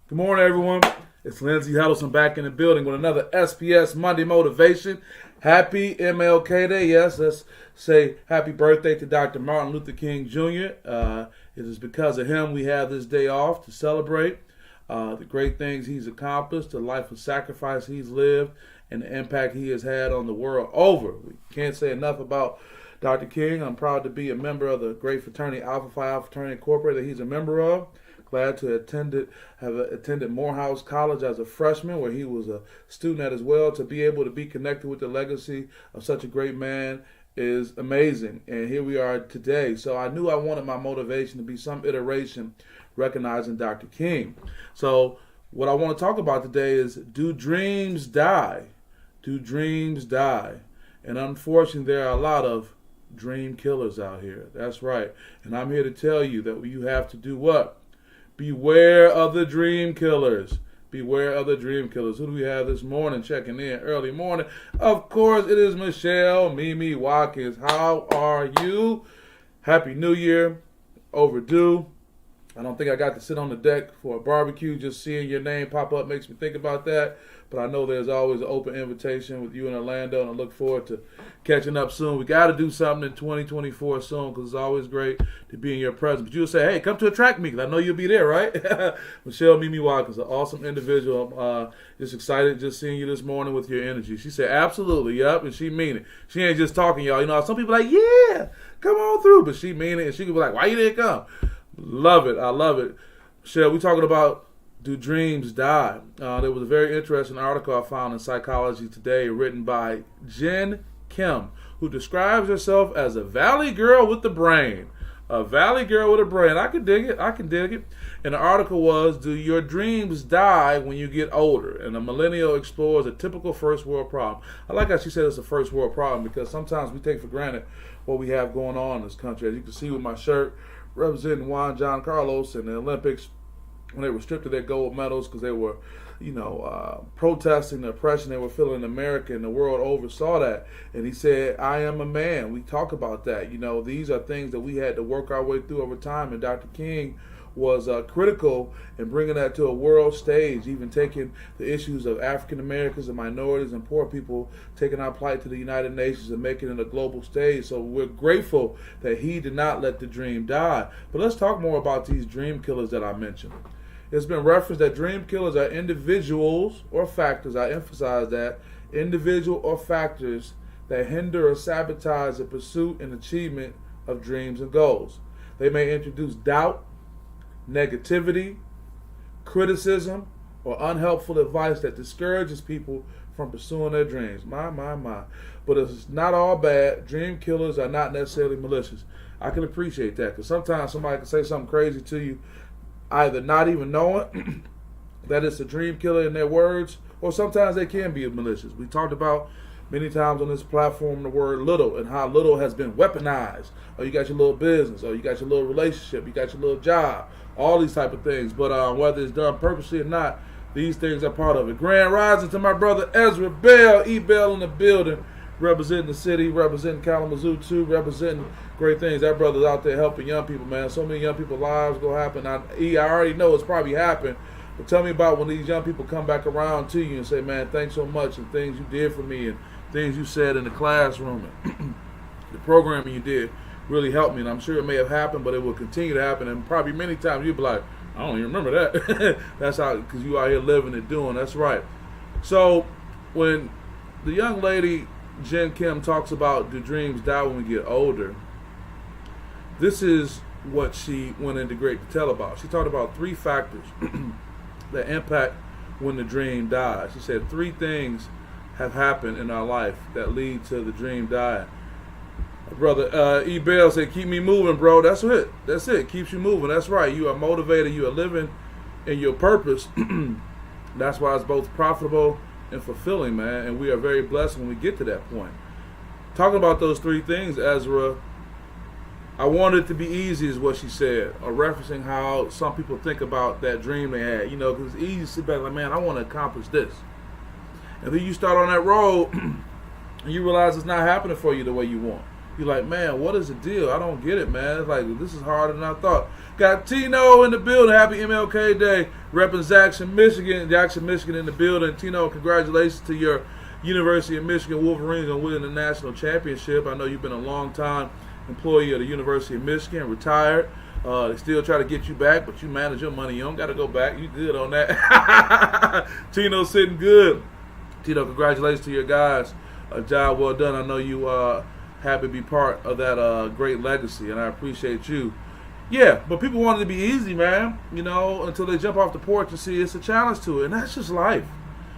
Good morning, everyone. It's Lindsey Huddleston back in the building with another SPS Monday Motivation. Happy MLK Day. Yes, let's say happy birthday to Dr. Martin Luther King Jr. It is because of him we have this day off to celebrate the great things he's accomplished, the life of sacrifice he's lived, and the impact he has had on the world over. We can't say enough about Dr. King. I'm proud to be a member of the great fraternity Alpha Phi Alpha Fraternity Incorporated that he's a member of. Glad to have attended Morehouse College as a freshman, where he was a student at as well. To be able to be connected with the legacy of such a great man is amazing. And here we are today. So I knew I wanted my motivation to be some iteration recognizing Dr. King. So what I want to talk about today is, do dreams die? Do dreams die? And unfortunately, there are a lot of dream killers out here. That's right. And I'm here to tell you that you have to do what? Beware of the dream killers. Beware of the dream killers. Who do we have this morning checking in early morning? Of course, it is Michelle Mimi Watkins. How are you? Happy New Year. Overdue. I don't think I got to sit on the deck for a barbecue. Just seeing your name pop up makes me think about that. But I know there's always an open invitation with you in Orlando, and I look forward to catching up soon. We got to do something in 2024 soon, because it's always great to be in your presence. But you'll say, hey, come to a track meet. I know you'll be there, right? Michelle Mimi Watkins, an awesome individual. I'm just excited just seeing you this morning with your energy. She said, absolutely, yep, and she mean it. She ain't just talking, y'all. You know, some people like, yeah, come on through. But she mean it, and she could be like, why you didn't come? Love it. I love it. Michelle, we talking about, do dreams die? There was a very interesting article I found in Psychology Today written by Jen Kim, who describes herself as a valley girl with the brain. A valley girl with a brain. I can dig it. I can dig it. And the article was, do your dreams die when you get older? And the millennial explores a typical first world problem. I like how she said it's a first world problem, because sometimes we take for granted what we have going on in this country. As you can see with my shirt, representing Juan John Carlos in the Olympics, when they were stripped of their gold medals because they were, protesting the oppression they were feeling in America, and the world oversaw that. And he said, I am a man. We talk about that. You know, these are things that we had to work our way through over time. And Dr. King was critical in bringing that to a world stage, even taking the issues of African Americans and minorities and poor people, taking our plight to the United Nations and making it a global stage. So we're grateful that he did not let the dream die. But let's talk more about these dream killers that I mentioned. It's been referenced that dream killers are individuals or factors, I emphasize that, individual or factors that hinder or sabotage the pursuit and achievement of dreams and goals. They may introduce doubt, negativity, criticism, or unhelpful advice that discourages people from pursuing their dreams. My. But it's not all bad. Dream killers are not necessarily malicious. I can appreciate that, because sometimes somebody can say something crazy to you, either not even knowing that it's a dream killer in their words, or sometimes they can be malicious. We talked about many times on this platform the word little, and how little has been weaponized. Or you got your little business, or you got your little relationship, you got your little job, all these type of things. But whether it's done purposely or not, these things are part of it. Grand rising to my brother Ezra Bell, E-Bell in the building, representing the city, representing Kalamazoo too, representing great things. That brother's out there helping young people, man. So many young people's lives gonna happen. I already know it's probably happened, but tell me about when these young people come back around to you and say, man, thanks so much, and things you did for me, and things you said in the classroom, and the programming you did really helped me. And I'm sure it may have happened, but it will continue to happen, and probably many times you'll be like, I don't even remember that. That's how, because you out here living and doing. That's right. So when the young lady Jen Kim talks about, do dreams die when we get older, this is what she went into great detail about. She talked about 3 factors that impact when the dream dies. She said 3 things have happened in our life that lead to the dream dying. Brother E-Bell said, keep me moving, bro. That's it. That's it. Keeps you moving. That's right. You are motivated. You are living in your purpose. That's why it's both profitable and fulfilling, man. And we are very blessed when we get to that point. Talking about those 3 things, Ezra, I want it to be easy is what she said, or referencing how some people think about that dream they had. You know, because it's easy to sit back like, man, I want to accomplish this. And then you start on that road, and you realize it's not happening for you the way you want. You're like, man, what is the deal? I don't get it, man. It's like, this is harder than I thought. Got Tino in the building. Happy MLK Day. Repping Jackson, Michigan in the building. Tino, congratulations to your University of Michigan Wolverines on winning the national championship. I know you've been a long time employee of the University of Michigan, retired. They still try to get you back, but you manage your money. You don't got to go back. You good on that. Tino sitting good. Tino, congratulations to your guys. A job well done. I know you happy to be part of that great legacy, and I appreciate you. Yeah, but people want it to be easy, man, you know, until they jump off the porch and see it's a challenge to it, and that's just life.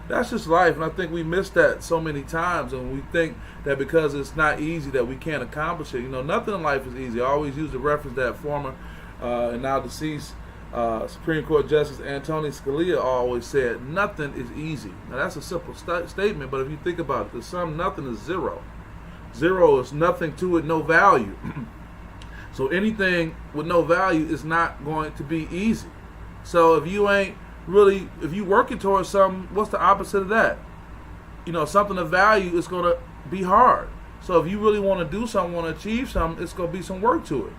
That's just life, and I think we miss that so many times, and we think that because it's not easy that we can't accomplish it. You know, nothing in life is easy. I always use the reference that former and now deceased Supreme Court Justice Antonin Scalia always said, nothing is easy. Now, that's a simple statement, but if you think about it, the sum nothing is zero. Zero is nothing to it, no value. So anything with no value is not going to be easy. So if you ain't really, if you working towards something, what's the opposite of that? You know, something of value is going to be hard. So if you really want to do something, want to achieve something, it's going to be some work to it.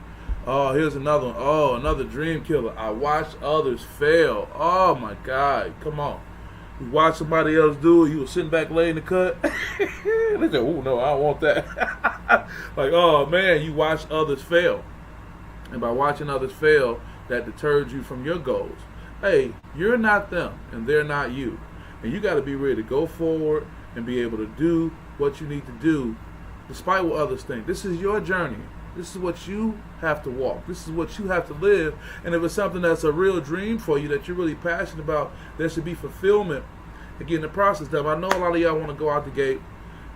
Oh, here's another one. Oh, another dream killer. I watch others fail. Oh my God, come on. You watch somebody else do it, you were sitting back laying the cut. They say, oh no, I don't want that. Like, oh man, you watch others fail. And by watching others fail, that deters you from your goals. Hey, you're not them, and they're not you. And you got to be ready to go forward and be able to do what you need to do, despite what others think. This is your journey. This is what you have to walk. This is what you have to live. And if it's something that's a real dream for you that you're really passionate about, there should be fulfillment and getting the process done. I know a lot of y'all want to go out the gate.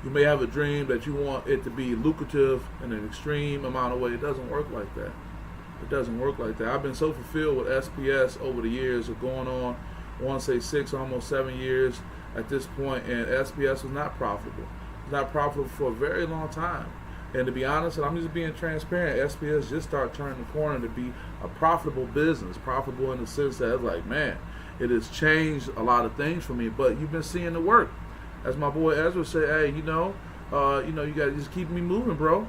You may have a dream that you want it to be lucrative in an extreme amount of way. It doesn't work like that. It doesn't work like that. I've been so fulfilled with SPS over the years of going on, I want to say 6, almost 7 years at this point, and SPS was not profitable. It was not profitable for a very long time. And to be honest, and I'm just being transparent, SPS just started turning the corner to be a profitable business. Profitable in the sense that it's like, man, it has changed a lot of things for me, but you've been seeing the work. As my boy Ezra said, hey, you got to just keep me moving, bro.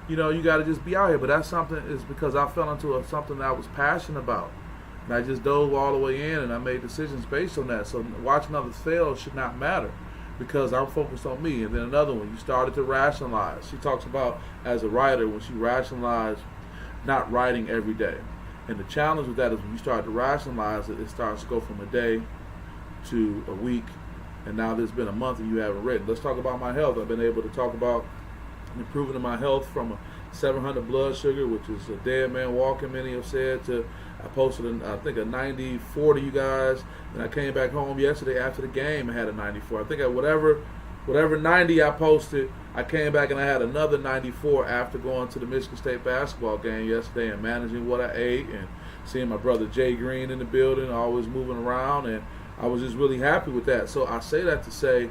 You know, you got to just be out here. But that's something is because I fell into something that I was passionate about. And I just dove all the way in, and I made decisions based on that. So watching others fail should not matter because I'm focused on me. And then another one, you started to rationalize. She talks about, as a writer, when she rationalized not writing every day. And the challenge with that is when you start to rationalize it, it starts to go from a day to a week. And now there's been a month and you haven't written. Let's talk about my health. I've been able to talk about improving in my health from a 700 blood sugar, which is a dead man walking, many have said, to I posted, I think, a 94 to you guys. And I came back home yesterday after the game and had a 94. I think whatever 90 I posted, I came back and I had another 94 after going to the Michigan State basketball game yesterday and managing what I ate and seeing my brother Jay Green in the building, always moving around, and I was just really happy with that. So I say that to say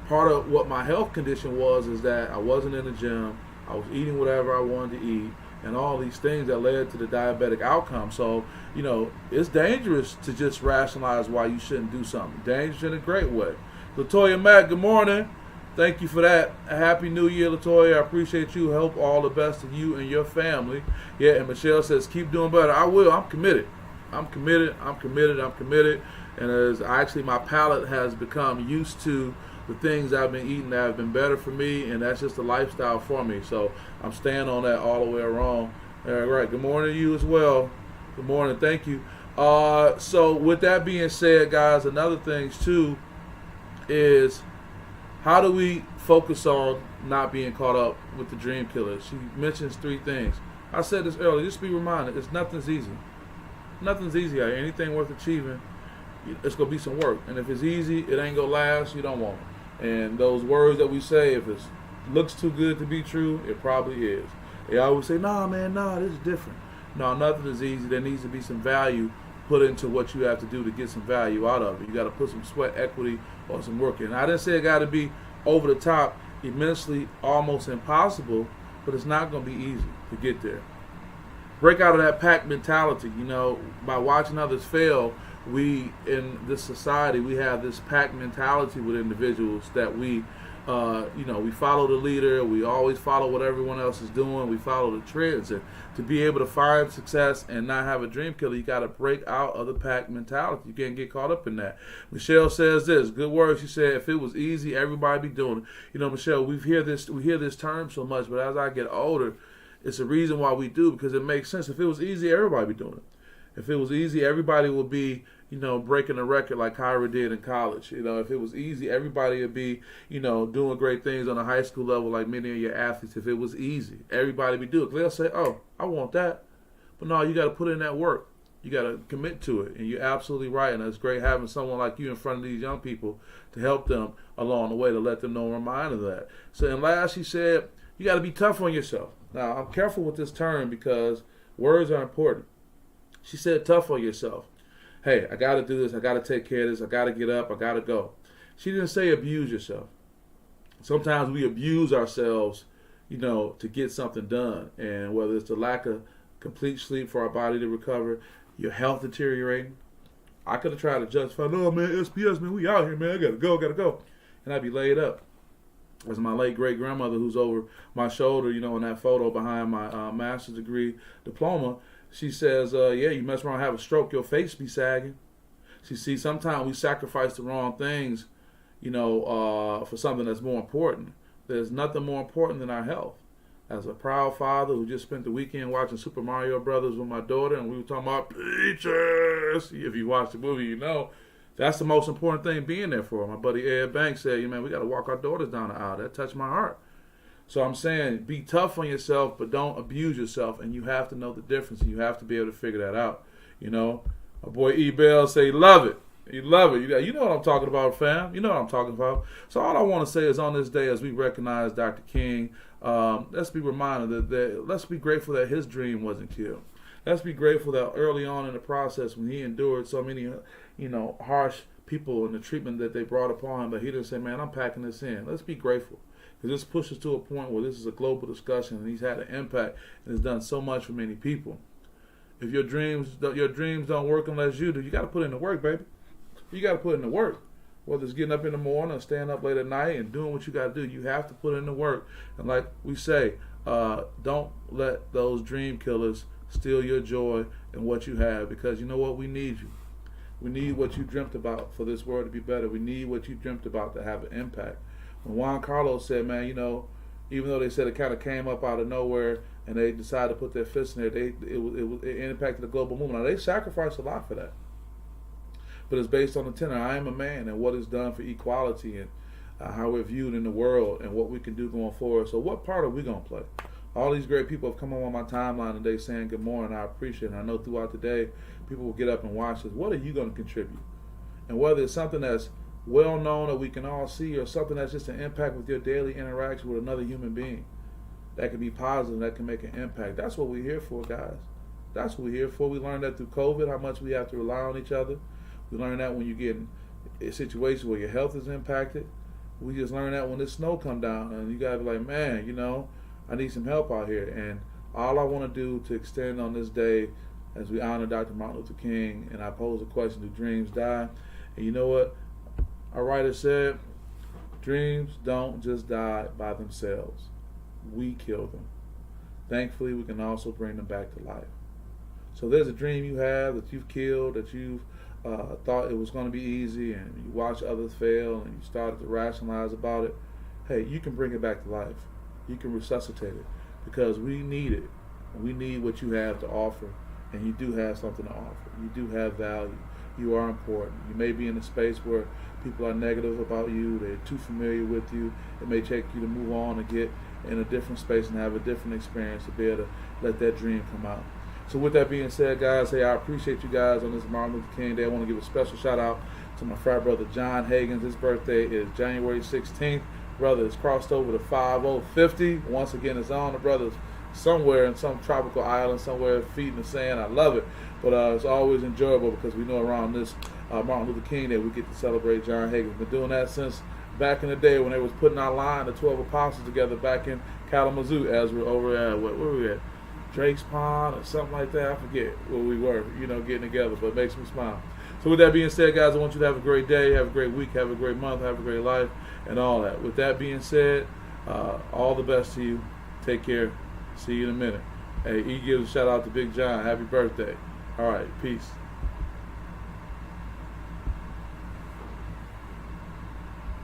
part of what my health condition was is that I wasn't in the gym, I was eating whatever I wanted to eat, and all these things that led to the diabetic outcome. So, you know, it's dangerous to just rationalize why you shouldn't do something. Dangerous in a great way. Latoya Mack, good morning. Thank you for that. A happy New Year, Latoya. I appreciate you. Hope all the best to you and your family. Yeah, and Michelle says, keep doing better. I will. I'm committed. I'm committed. And as actually my palate has become used to the things I've been eating that have been better for me, and that's just a lifestyle for me. So I'm staying on that all the way around. All right. Good morning to you as well. Good morning. Thank you. So with that being said, guys, another thing too is how do we focus on not being caught up with the dream killer? She mentions 3 things. I said this earlier. Just be reminded, nothing's easy. Nothing's easy out here. Anything worth achieving, it's going to be some work. And if it's easy, it ain't going to last. You don't want it. And those words that we say, if it looks too good to be true, it probably is. They always say, nah, man, this is different. No, nothing is easy. There needs to be some value put into what you have to do to get some value out of it. You got to put some sweat equity or some work in. I didn't say it got to be over the top, immensely, almost impossible, but it's not going to be easy to get there. Break out of that pack mentality. You know, by watching others fail, we in this society, we have this pack mentality with individuals that we We follow the leader. We always follow what everyone else is doing. We follow the trends. And to be able to find success and not have a dream killer, you got to break out of the pack mentality. You can't get caught up in that. Michelle says this, good word. She said, if it was easy, everybody be doing it. Michelle, we hear this term so much, but as I get older, it's a reason why we do, because it makes sense. If it was easy, everybody would be doing it. If it was easy, everybody would be, breaking a record like Kyra did in college. If it was easy, everybody would be, doing great things on a high school level like many of your athletes. If it was easy, everybody would do it. They'll say, oh, I want that. But no, you got to put in that work. You got to commit to it. And you're absolutely right. And it's great having someone like you in front of these young people to help them along the way, to let them know and remind them of that. So, and last, she said, you got to be tough on yourself. Now, I'm careful with this term because words are important. She said, tough on yourself. Hey, I got to do this. I got to take care of this. I got to get up. I got to go. She didn't say abuse yourself. Sometimes we abuse ourselves, to get something done. And whether it's the lack of complete sleep for our body to recover, your health deteriorating. I could have tried to justify, no, man, SPS, man, we out here, man. I got to go. And I'd be laid up. As my late great-grandmother, who's over my shoulder, in that photo behind my master's degree diploma, she says, you mess around and have a stroke, your face be sagging. See, sometimes we sacrifice the wrong things, for something that's more important. There's nothing more important than our health. As a proud father who just spent the weekend watching Super Mario Brothers with my daughter, and we were talking about peaches. If you watch the movie, that's the most important thing being there for her. My buddy Ed Banks said, man, we got to walk our daughters down the aisle. That touched my heart. So I'm saying, be tough on yourself, but don't abuse yourself. And you have to know the difference. And you have to be able to figure that out. My boy E. Bell say, love it. You love it. You know what I'm talking about, fam. You know what I'm talking about. So all I want to say is on this day, as we recognize Dr. King, let's be reminded that let's be grateful that his dream wasn't killed. Let's be grateful that early on in the process, when he endured so many, harsh people and the treatment that they brought upon him, that he didn't say, man, I'm packing this in. Let's be grateful. Because this pushes to a point where this is a global discussion, and he's had an impact and has done so much for many people. If your dreams don't work unless you do, you got to put in the work, baby. You got to put in the work. Whether it's getting up in the morning or staying up late at night and doing what you got to do, you have to put in the work. And like we say, don't let those dream killers steal your joy and what you have, because you know what? We need you. We need what you dreamt about for this world to be better. We need what you dreamt about to have an impact. When Juan Carlos said, man, even though they said it kind of came up out of nowhere and they decided to put their fist in there, it impacted the global movement. Now, they sacrificed a lot for that. But it's based on the tenor, I am a man, and what is done for equality and how we're viewed in the world and what we can do going forward. So what part are we going to play? All these great people have come on my timeline today saying good morning. I appreciate it. And I know throughout the day, people will get up and watch this. What are you going to contribute? And whether it's something that's well known that we can all see, or something that's just an impact with your daily interaction with another human being, that can be positive, that can make an impact. That's what we're here for, guys. That's what we're here for. We learned that through COVID, how much we have to rely on each other. We learn that when you get in a situation where your health is impacted. We just learn that when the snow come down and you got to be like, man, I need some help out here. And all I want to do to extend on this day as we honor Dr. Martin Luther King, and I pose the question, do dreams die? And you know what? Our writer said, dreams don't just die by themselves. We kill them. Thankfully, we can also bring them back to life. So there's a dream you have that you've killed, that you've thought it was going to be easy, and you watch others fail and you started to rationalize about it. Hey, you can bring it back to life. You can resuscitate it, because we need it. We need what you have to offer, and you do have something to offer. You do have value. You are important. You may be in a space where people are negative about you. They're too familiar with you. It may take you to move on and get in a different space and have a different experience to be able to let that dream come out. So with that being said, guys, hey, I appreciate you guys on this Martin Luther King Day. I want to give a special shout out to my frat brother John Hagens. His birthday is January 16th. Brother has crossed over to 50. Once again, it's on. The brother's somewhere in some tropical island, somewhere, feet in the sand. I love it. But it's always enjoyable because we know around this Martin Luther King Day we get to celebrate John Hagens. Been doing that since back in the day when they was putting our line, the 12 apostles, together back in Kalamazoo, as we're over at, where were we at? Drake's Pond or something like that. I forget where we were, getting together, but it makes me smile. So with that being said, guys, I want you to have a great day, have a great week, have a great month, have a great life. and all that. With that being said, all the best to you. Take care. See you in a minute. Hey, E gives a shout out to Big John. Happy birthday. All right, peace.